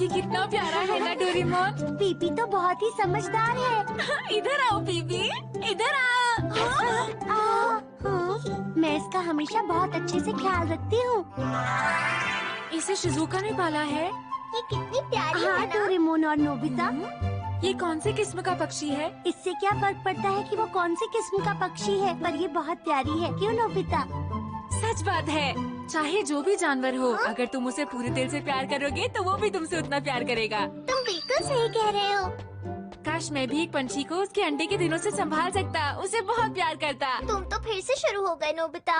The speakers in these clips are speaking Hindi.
ये कितना प्यारा है ना डोरेमोन। पीपी तो बहुत ही समझदार है। इधर आओ पीपी, इधर आओ। मैं इसका हमेशा बहुत अच्छे से ख्याल रखती हूँ। इसे शिजुका ने पाला है। ये कितनी प्यारी है ना? डोरेमोन और नोबिता। ये कौन से किस्म का पक्षी है? इससे क्या फर्क पड़ता है कि वो कौन सी किस्म का पक्षी है, पर ये बहुत प्यारी है, क्यों नोबिता? सच बात है, चाहे जो भी जानवर हो, अगर तुम उसे पूरे दिल से प्यार करोगे तो वो भी तुमसे उतना प्यार करेगा। तुम बिल्कुल सही कह रहे हो। काश मैं भी एक पंछी को उसके अंडे के दिनों से संभाल सकता, उसे बहुत प्यार करता। तुम तो फिर से शुरू हो गए नोबिता।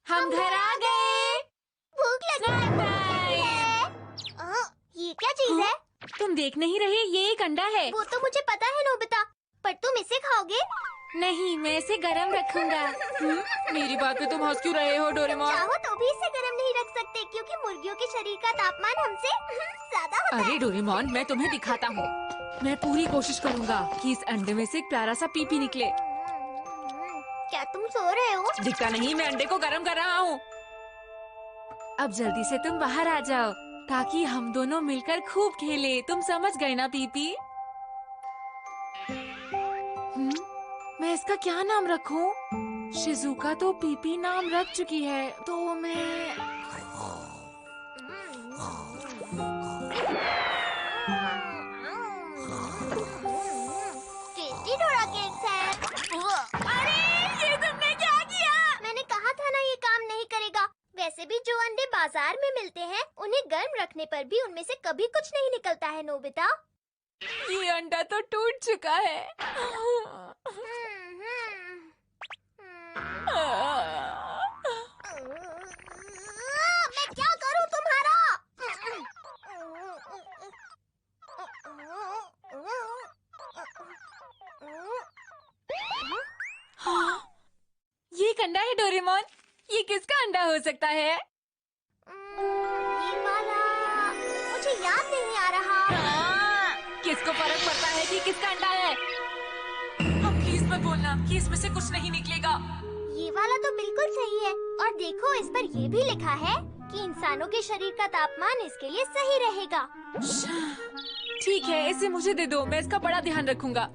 हम घर आ गए। भूख लगी है। ये क्या चीज है? तुम देख नहीं रहे, ये एक अंडा है। वो तो मुझे पता है नोबिता, पर तुम इसे खाओगे? नहीं, मैं इसे गरम रखूंगा। मेरी बात पे तुम हंस क्यों रहे हो डोरेमोन? चाहो तो भी इसे गरम नहीं रख सकते, क्योंकि मुर्गियों के शरीर का तापमान हमसे ज्यादा होता है। अरे डोरेमोन, मैं तुम्हें दिखाता हूँ। मैं पूरी कोशिश करूँगा कि इस अंडे में से एक प्यारा सा पीपी निकले। क्या तुम सो रहे हो? दिखता नहीं, मैं अंडे को गरम कर रहा हूँ। अब जल्दी से तुम बाहर आ जाओ, ताकि हम दोनों मिलकर खूब खेले। तुम समझ गए ना पीपी? मैं इसका क्या नाम रखूं? शिजुका तो पीपी नाम रख चुकी है, तो मैं टेस्टी डोरा केक्स है। अरे ये तुमने क्या किया? मैंने कहा था ना ये काम नहीं करेगा। वैसे भी जो अंडे बाजार में मिलते हैं, उन्हें गर्म रखने पर भी उनमें से कभी कुछ नहीं निकलता है नोबिता। ये अंडा तो टूट चुका है। मैं क्या करूं तुम्हारा? ये एक अंडा है डोरेमोन। ये किसका अंडा हो सकता है? ये वाला मुझे याद नहीं आ रहा। किसको फर्क पड़ता है कि किसका अंडा है? अब प्लीज मत बोलना कि इसमें से कुछ नहीं निकलेगा। ये वाला तो बिल्कुल सही है, और देखो इस पर ये भी लिखा है कि इंसानों के शरीर का तापमान इसके लिए सही रहेगा। ठीक है, इसे मुझे दे दो, मैं इसका बड़ा ध्यान रखूंगा।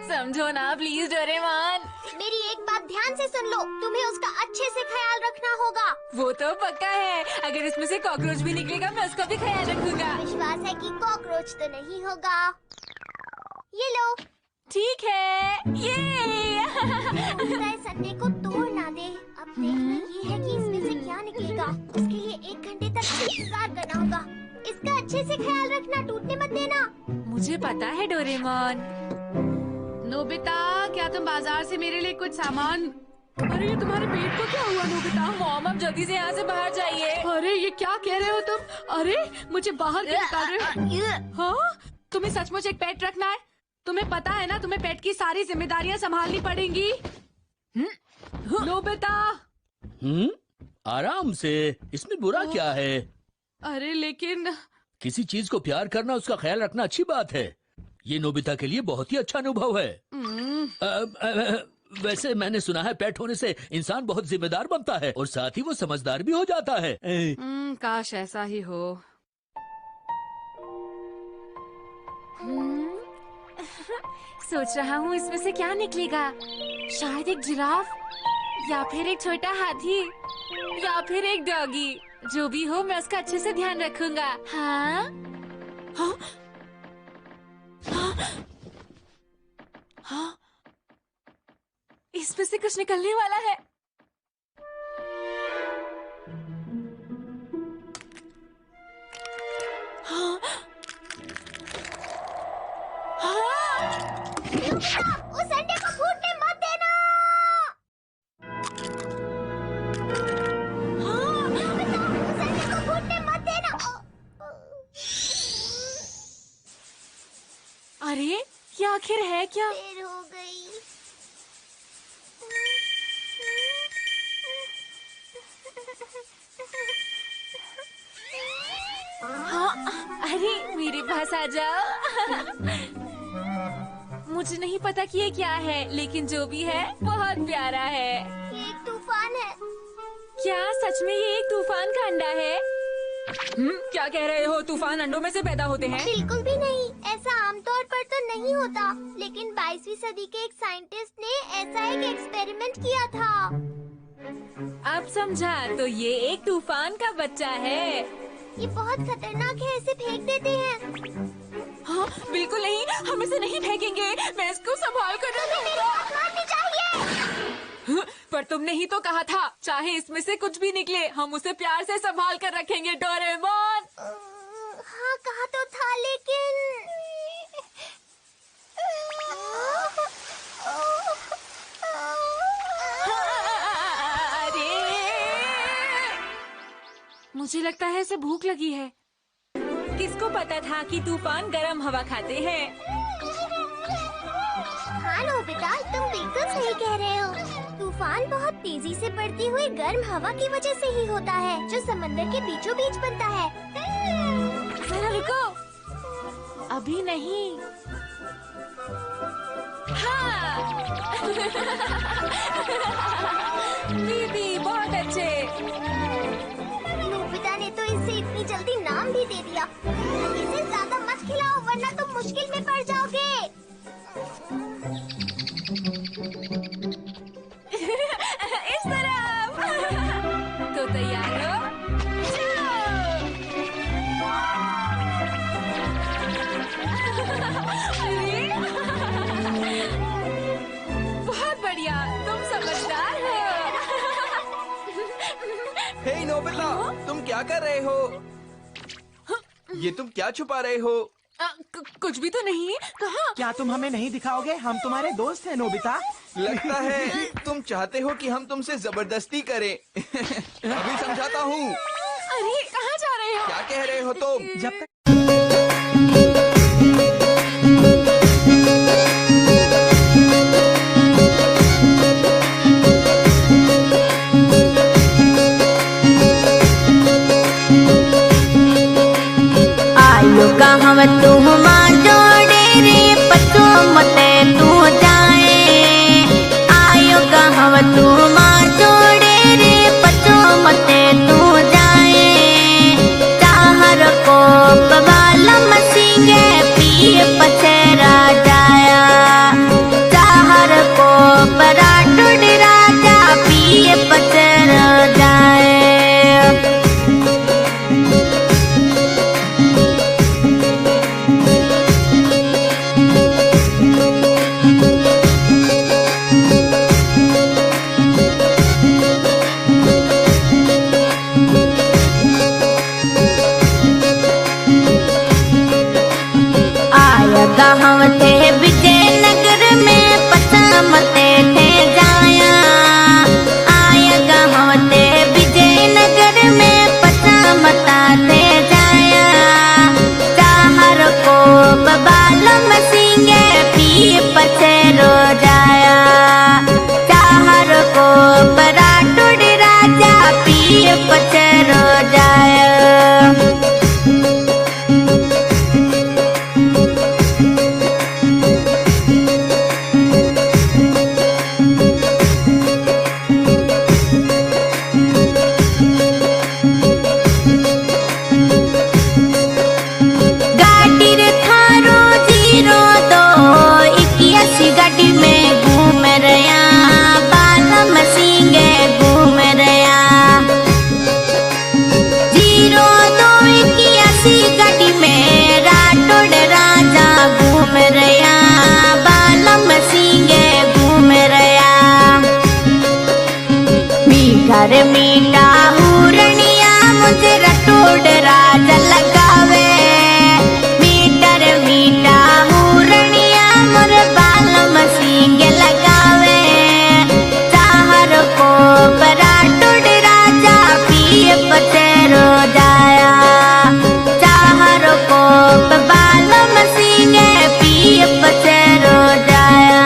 समझो ना प्लीज डोरेमोन। मेरी एक बात ध्यान से सुन लो, तुम्हें उसका अच्छे से ख्याल रखना होगा। वो तो पक्का है, अगर इसमें से कॉकरोच भी निकलेगा मैं उसका भी ख्याल रखूंगा। विश्वास है कि कॉकरोच तो नहीं होगा। ये लो। ठीक है। ये इस अंडे को तोड़ ना दे। अब देखना ये है कि इसमें से क्या निकलेगा। उसके लिए 1 घंटे तक इंतजार करना होगा। इसका अच्छे से ख्याल रखना, टूटने मत देना। मुझे पता है डोरेमोन। नोबिता, क्या तुम बाजार से मेरे लिए कुछ सामान? अरे ये तुम्हारे पेट को क्या हुआ नोबिता? मॉम, अब जल्दी से यहाँ से बाहर जाइए। अरे ये क्या कह रहे हो तुम? अरे मुझे बाहर क्यों निकाल रहे हो? हाँ, तुम्हें सचमुच एक पेट रखना है? तुम्हें पता है ना, तुम्हें पेट की सारी जिम्मेदारियाँ संभालनी पड़ेंगी। नोबिता। आराम से, इसमें बुरा क्या है? अरे लेकिन किसी चीज को प्यार करना, उसका ख्याल रखना अच्छी बात है। ये नोबिता के लिए बहुत ही अच्छा अनुभव है। वैसे मैंने सुना है पेट होने से इंसान बहुत जिम्मेदार बनता है और साथ ही वो समझदार भी हो जाता है। काश ऐसा ही हो। सोच रहा हूँ इसमें से क्या निकलेगा। शायद एक जिराफ, या फिर एक छोटा हाथी, या फिर एक डॉगी। जो भी हो मैं उसका अच्छे से ध्यान रखूंगा। हाँ? हाँ? हाँ? हाँ? इसमें से कुछ निकलने वाला है। हाँ? हाँ? उस अंडे को फूटने मत देना। हाँ? उस अंडे को फूटने मत देना। अरे ये आखिर है क्या? देर हो गई। हाँ, अरे मेरे पास आ जाओ। मुझे नहीं पता कि ये क्या है, लेकिन जो भी है बहुत प्यारा है। ये एक तूफान है। क्या सच में ये एक तूफान का अंडा है? क्या कह रहे हो? तूफान अंडों में से पैदा होते हैं? बिल्कुल भी नहीं, ऐसा आमतौर पर तो नहीं होता, लेकिन 22वीं सदी के एक साइंटिस्ट ने ऐसा एक एक्सपेरिमेंट किया था। अब समझा, तो ये एक तूफान का बच्चा है। ये बहुत खतरनाक है, इसे फेंक देते हैं। हाँ, बिल्कुल नहीं, हम इसे नहीं फेंकेंगे। मैं इसको संभाल कर रखूंगा। मारनी चाहिए। पर तुमने ही तो कहा था, चाहे इसमें से कुछ भी निकले, हम उसे प्यार से संभाल कर रखेंगे डोरेमोन। हाँ, कहा तो था, लेकिन अरे, मुझे लगता है इसे भूख लगी है। किसको पता था कि तूफान गर्म हवा खाते हैं? हाँ नोबिता, तुम बिल्कुल सही कह रहे हो। तूफान बहुत तेजी से बढ़ती हुई गर्म हवा की वजह से ही होता है, जो समंदर के बीचों बीच बनता है। जरा रुको, अभी नहीं। हाँ। दीदी बहुत अच्छे। नोबिता ने तो इसे इतनी जल्दी नाम भी दे दिया। इसे ज्यादा मत खिलाओ, वरना तुम मुश्किल में पड़ जाओगे। इस तरफ। तो तैयार हो? अरे, बहुत बढ़िया, तुम समझदार हो। हे नोबिता, तुम क्या कर रहे हो? ये तुम क्या छुपा रहे हो? कुछ भी तो नहीं। कहाँ? क्या तुम हमें नहीं दिखाओगे? हम तुम्हारे दोस्त हैं नोबिता। लगता है तुम चाहते हो कि हम तुमसे जबरदस्ती करें। अभी समझाता हूँ। अरे, कहाँ जा रहे हो? क्या कह रहे हो तुम? जब तक आयो कहव तू जोड़े रे पतो मते तू जाए। आयो कहव तू जोड़े रे पतो मते तू जाए। चाहर को बवाल मसीगे पिए पचेरा जाया। चाहर को पराठुड राजा पिए पचेरा जाए। गाँव थे विजयनगर में पचामते थे जाया। आया गाँव थे विजयनगर में पचामता थे जाया। चाहर को बबाल मसीगे पिए पचेरो जाया। चाहर को पराठुड राजा पिए पचेरो जाया। गाड़ी में घूम रहा बाल मसीगे घूम रहा। 0281 गाड़ी में राठौड़ राजा घूम रहा बाल मसीगे घूम रहा। मीठा रे मीठा हुरनिया मुझे राठौड़ राजा लगावे। मीठा रे मीठा हुरनिया मोर बाल मसीगे लगावे। चाहर को पराठुड राजा पिए पचेरो जाया। चाहर को बाल मसीगे पिए पचेरो जाया।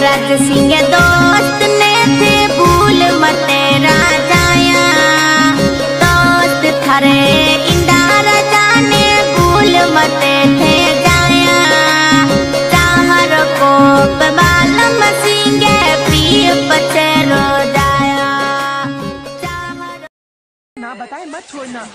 युवराज सिंह दोस्त ने थे भूल मते राजाया दोस्त थारे इंडा राजा ने भूल मते थे जाया चाहर को बालम सिंह प्रिय पचे रो जाया ना बताए मत छोड़ना।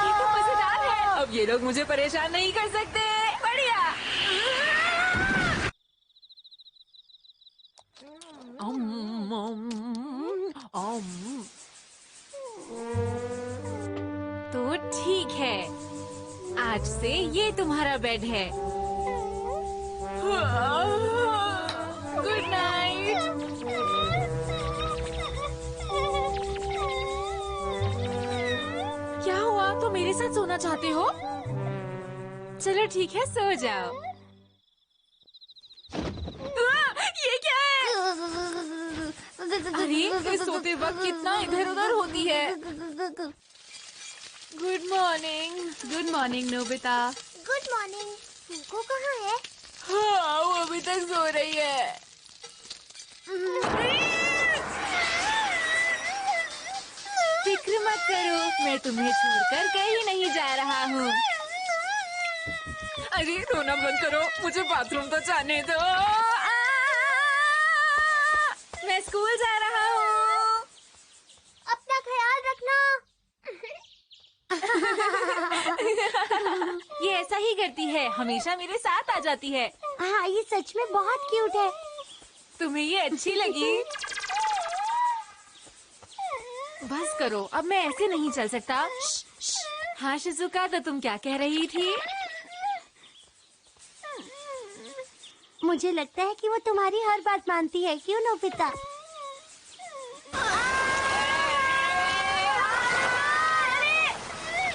ये तो मजेदार है। अब ये लोग मुझे परेशान नहीं कर सकते। बढ़िया। तो ठीक है, आज से ये तुम्हारा बेड है। Good night. क्या हुआ, तो मेरे साथ सोना चाहते हो? चलो ठीक है, सो जाओ। ये क्या है? अरे सोते वक्त कितना इधर उधर होती है। Good morning Nobita. Good morning. फूको कहाँ है? हाँ, वो अभी तक सो रही है। फिक्र मत करो, मैं तुम्हें छोड़कर कहीं नहीं जा रहा हूँ। अरे रोना बंद करो, मुझे बाथरूम तो जाने दो। मैं स्कूल जा रहा हूँ। अपना ख्याल रखना। ये ऐसा ही करती है, हमेशा मेरे साथ आ जाती है। हाँ, ये सच में बहुत क्यूट है। तुम्हें ये अच्छी लगी? बस करो, अब मैं ऐसे नहीं चल सकता। हाँ शिजुका, तो तुम क्या कह रही थी? मुझे लगता है कि वो तुम्हारी हर बात मानती है, क्यों नोबिता?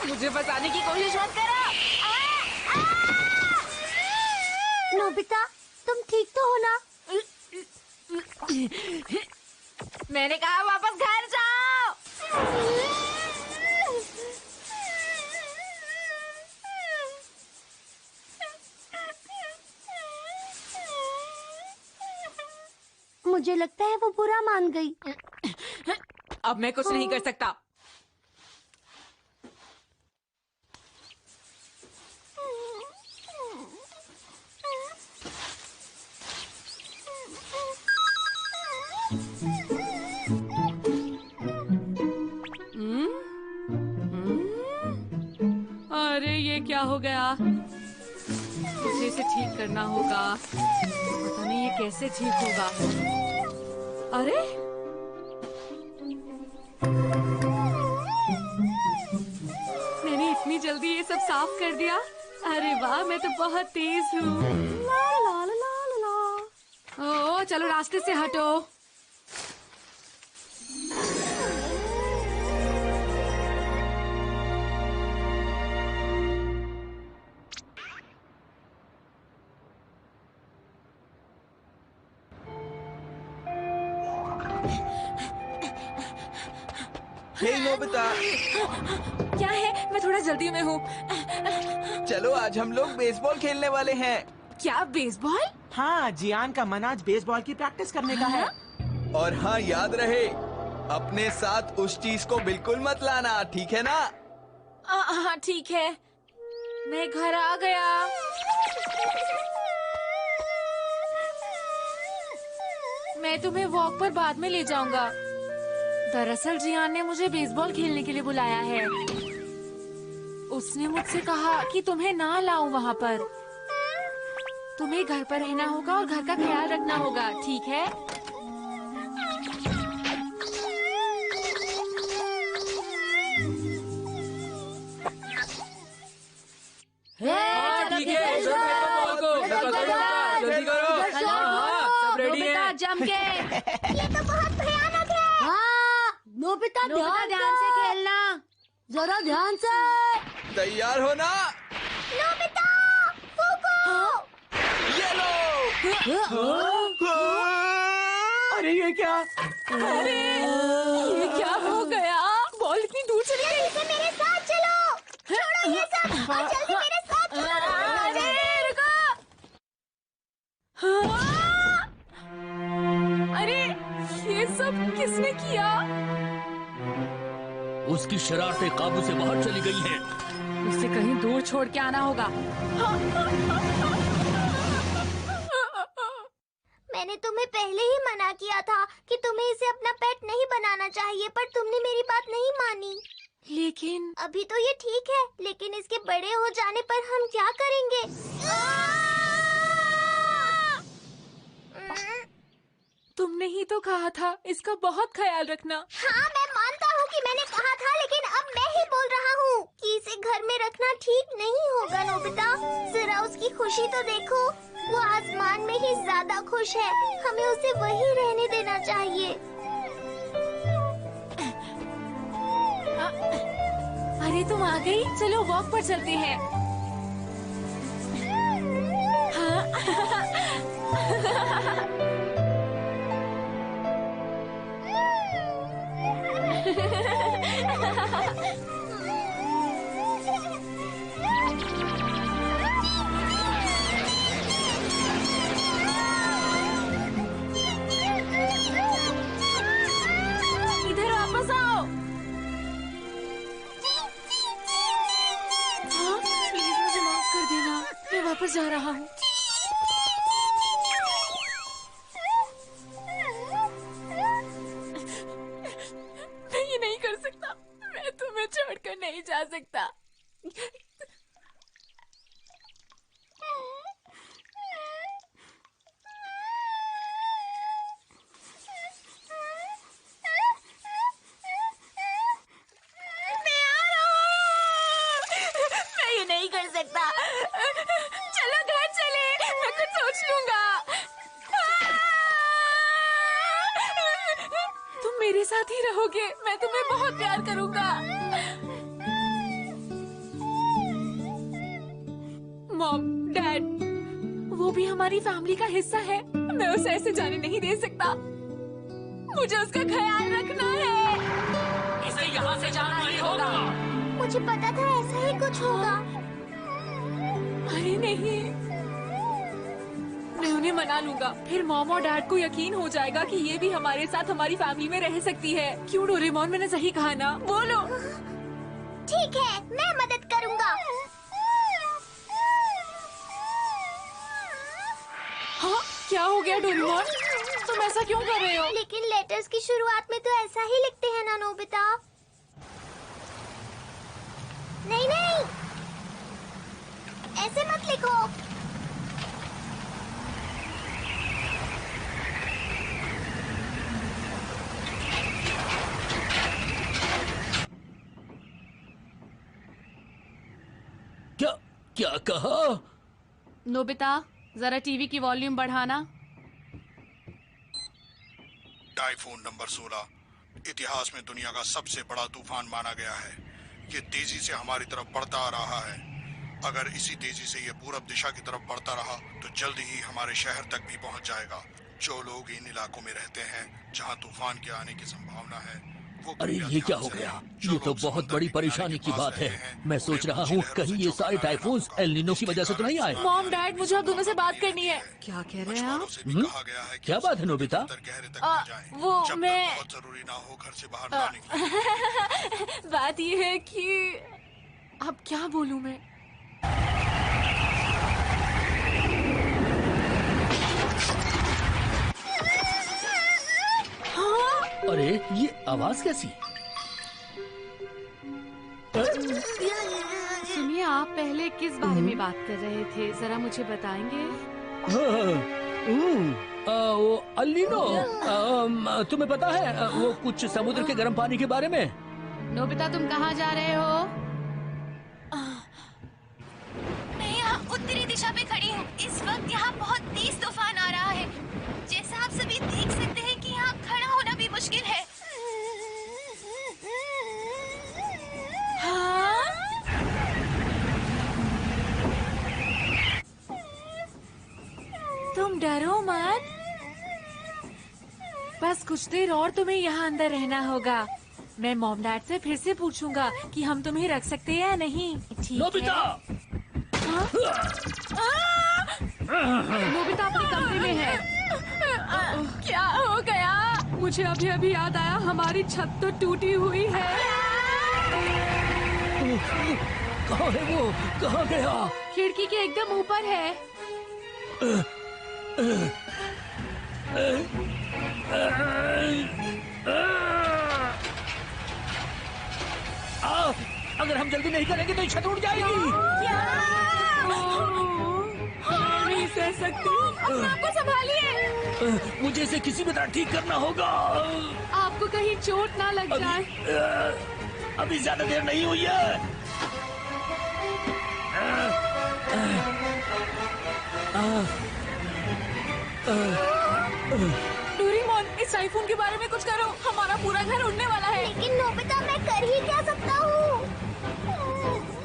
मुझे फंसाने की कोशिश मत करो। नोबिता, तुम ठीक तो हो ना? मैंने कहा वापस घर जाओ। मुझे लगता है वो बुरा मान गई। अब मैं कुछ नहीं कर सकता। अरे ये क्या हो गया? मुझे इसे ठीक करना होगा। पता नहीं ये कैसे ठीक होगा। अरे मैंने इतनी जल्दी ये सब साफ कर दिया। अरे वाह, मैं तो बहुत तेज हूँ। ला ला ला ला ला। ओ चलो रास्ते से हटो। हे नोबिता, क्या है? मैं थोड़ा जल्दी में हूँ। चलो आज हम लोग बेसबॉल खेलने वाले हैं। क्या बेसबॉल? हाँ, जियान का मन आज बेसबॉल की प्रैक्टिस करने का है। और हाँ, याद रहे अपने साथ उस चीज को बिल्कुल मत लाना, ठीक है ना? हाँ ठीक है, मैं घर आ गया। मैं तुम्हें वॉक पर बाद में ले जाऊंगा। दरअसल जियान ने मुझे बेसबॉल खेलने के लिए बुलाया है। उसने मुझसे कहा कि तुम्हें ना लाऊं वहाँ पर। तुम्हें घर पर रहना होगा और घर का ख्याल रखना होगा, ठीक है? ठीक है, जल्दी करो। सब रेडी है। जम के। ये तो बहुत भयानक है। हाँ, नोबिता ध्यान से खेलना, जरा ध्यान से। तैयार हो ना? नोबिता, फूको। ये लो। अरे ये क्या? ये क्या हो गया? और जल्दी मेरे साथ चलो। अरे रुको। अरे ये सब किसने किया? उसकी शरारतें काबू से बाहर चली गई हैं। उसे कहीं दूर छोड़ के आना होगा। मैंने तुम्हें पहले ही मना किया था कि तुम्हें इसे अपना पेट नहीं बनाना चाहिए, पर तुमने मेरी बात नहीं मानी। लेकिन अभी तो ये ठीक है, लेकिन इसके बड़े हो जाने पर हम क्या करेंगे? तुमने ही तो कहा था इसका बहुत ख्याल रखना। हाँ, मैं मानता हूँ कि मैंने कहा था, लेकिन अब मैं ही बोल रहा हूँ कि इसे घर में रखना ठीक नहीं होगा। नोबिता, जरा उसकी खुशी तो देखो, वो आसमान में ही ज्यादा खुश है। हमें उसे वहीं रहने देना चाहिए। अरे तुम आ गई, चलो वॉक पर चलते हैं। हाँ? इधर वापस आओ। हाँ, प्लीज मुझे माफ कर देना, मैं वापस जा रहा हूँ। मैं ये नहीं कर सकता, मैं तुम्हें छोड़कर नहीं जा सकता। मैं ये नहीं कर सकता। चलो घर चले, मैं कुछ सोच लूंगा। तुम मेरे साथ ही रहोगे, मैं तुम्हें बहुत प्यार करूंगा। मॉम, डैड, वो भी हमारी फैमिली का हिस्सा है। मैं उसे ऐसे जाने नहीं दे सकता। मुझे उसका ख्याल रखना है। इसे यहाँ से जाना ही होगा। मुझे पता था ऐसा ही कुछ होगा। अरे नहीं, मैं उन्हें मना लूंगा, फिर मॉम और डैड को यकीन हो जाएगा कि ये भी हमारे साथ हमारी फैमिली में रह सकती है। क्यों डोरेमोन, मैंने सही कहा ना? बोलो। ठीक है, मैं मदद करूंगा। हाँ, क्या हो गया डोरेमोन? तुम ऐसा क्यों कर रहे हो? लेकिन लेटर्स की शुरुआत में तो ऐसा ही लिखते हैं ना नोबिता? नहीं नहीं, ऐसे मत लिखो। क्या क्या कहा? नोबिता, जरा टीवी की वॉल्यूम बढ़ाना। टाइफून नंबर 16 इतिहास में दुनिया का सबसे बड़ा तूफान माना गया है। ये तेजी से हमारी तरफ बढ़ता आ रहा है। अगर इसी तेजी से ये पूरब दिशा की तरफ बढ़ता रहा तो जल्दी ही हमारे शहर तक भी पहुंच जाएगा। जो लोग इन इलाकों में रहते हैं जहां तूफान के आने की संभावना है, वो अरे कृपया ये क्या ध्यान हो से गया? रहें। जो ये तो लोग बहुत समुद्र बड़ी के किनारे परेशानी के की पास बात है। रहते हैं, मैं उन्हें सोच रहा ऊंची हूँ लहरों कहीं से ये सारे चौंकाना टाइफून्स होगा। एल नीनो की वजह से तो नहीं आए। मॉम, डैड, मुझे आप दोनों से बात करनी है। क्या कह रहे हैं आप? मछुआरों से भी कहा गया है कि क्या बात है नोबिता? समुद्र के गहरे तक न जाएं, वो जब मैं- तक बहुत जरूरी ना हो घर से बाहर ना निकलें। बात ये है कि अब क्या बोलूं मैं? हाँ? अरे ये आवाज कैसी? सुनिए, आप पहले किस बारे में बात कर रहे थे, जरा मुझे बताएंगे? वो अल्लीनो, तुम्हें पता है वो कुछ समुद्र के गर्म पानी के बारे में? नोबिता, तुम कहाँ जा रहे हो? मैं यहाँ उत्तरी दिशा में खड़ी हूँ। इस वक्त यहाँ बहुत तेज तूफान आ रहा है। जैसा आप सभी देख सकते हैं कि यहाँ खड़ा होना भी मुश्किल है। हाँ? तुम डरो मत, बस कुछ देर और तुम्हें यहाँ अंदर रहना होगा। मैं मॉम डैड से फिर से पूछूंगा कि हम तुम्हें रख सकते हैं या नहीं। ठीक नोबिता! है। नोबिता अपने कमरे में है। क्या हो गया? मुझे अभी अभी याद आया, हमारी छत तो टूटी हुई है। कहाँ है वो? कहाँ गया? खिड़की के एकदम ऊपर है। अगर हम जल्दी नहीं करेंगे तो ये छत उड़ जाएगी। नहीं सह सकती। अपने आप को संभालिए। मुझे इसे किसी भी तरह ठीक करना होगा। आपको कहीं चोट ना लग जाए। अभी ज्यादा देर नहीं हुई है। डोरेमोन, इस टाइफून के बारे में कुछ करो। हमारा पूरा घर उड़ने वाला है। लेकिन नोबिता, मैं कर ही क्या सकता हूँ?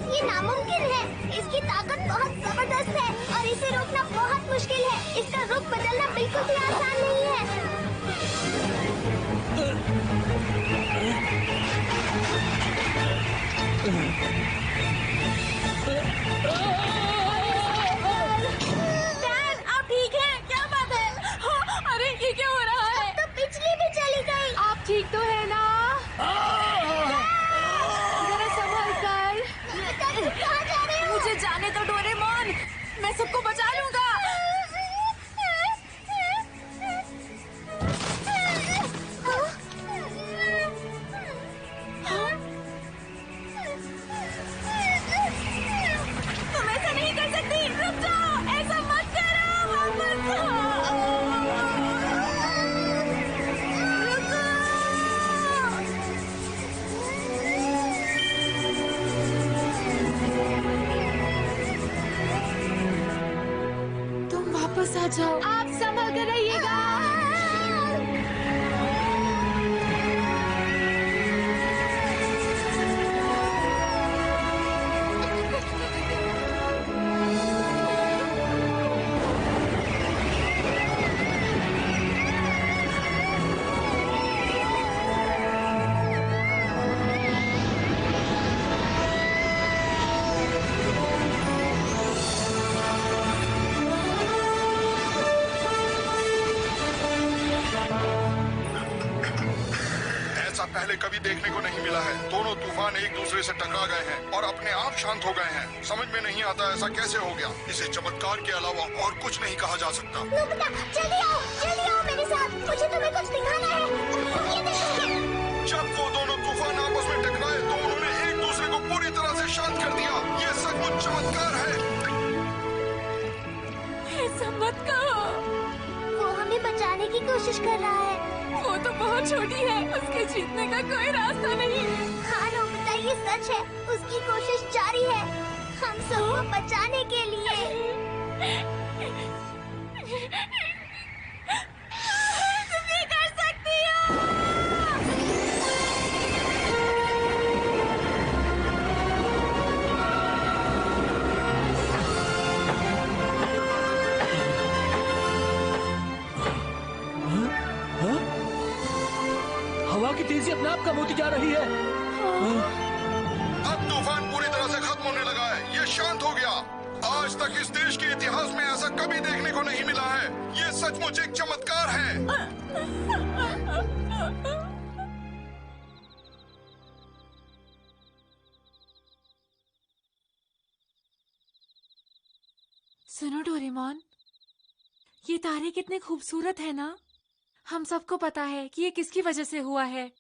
ये नामुमकिन है। इसकी ताकत बहुत जबरदस्त है और इसे रोकना बहुत मुश्किल है। इसका रुख बदलना बिल्कुल भी आसान नहीं है। डैड, आप ठीक हैं? क्या बात है? अरे ये क्या हो रहा है? तो बिजली भी चली गई। आप ठीक तो है ना? जरा संभल कर। नोबिता, तुम कहाँ जा रहे हो? मुझे जाने दो डोरेमोन, मैं सबको बचा लूंगा। तुम ऐसा नहीं कर सकती। रुक जाओ, ऐसा मत करो। वापस आओ। तुम वापस आ जाओ। आप संभल कर रहिएगा। ऐसा पहले कभी देखने को नहीं मिला है। दोनों तूफान एक दूसरे से टकरा गए हैं और अपने आप शांत हो गए हैं। समझ में नहीं आता ऐसा कैसे हो गया। इसे चमत्कार के अलावा और कुछ नहीं कहा जा सकता। नोबिता, जल्दी आओ मेरे साथ। मुझे तुम्हें कुछ दिखाना है। ये देखो। जब वो दोनों तूफान आपस में टकराए तो उन्होंने एक दूसरे को पूरी तरह से शांत कर दिया। ये सचमुच चमत्कार है। ऐसा मत कहो। वो हमें बचाने की कोशिश कर रहा है। वो तो बहुत छोटी है, उसके जीतने का कोई रास्ता नहीं। हाँ नोबिता, ये सच है। उसकी कोशिश जारी है हम सबको बचाने के लिए। तुम ये कर सकती हो। हवा की तेजी अपने आप कम होती जा रही है। अब तूफान पूरी तरह से खत्म होने लगा है। ये शांत हो गया। आज तक इस देश के इतिहास में ऐसा कभी देखने को नहीं मिला है। ये सचमुच एक चमत्कार है। सुनो डोरेमोन, ये तारे कितने खूबसूरत है ना? हम सबको पता है कि ये किसकी वजह से हुआ है।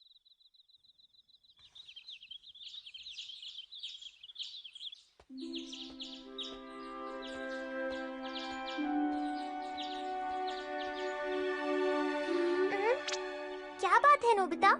क्या बात है नोबिता?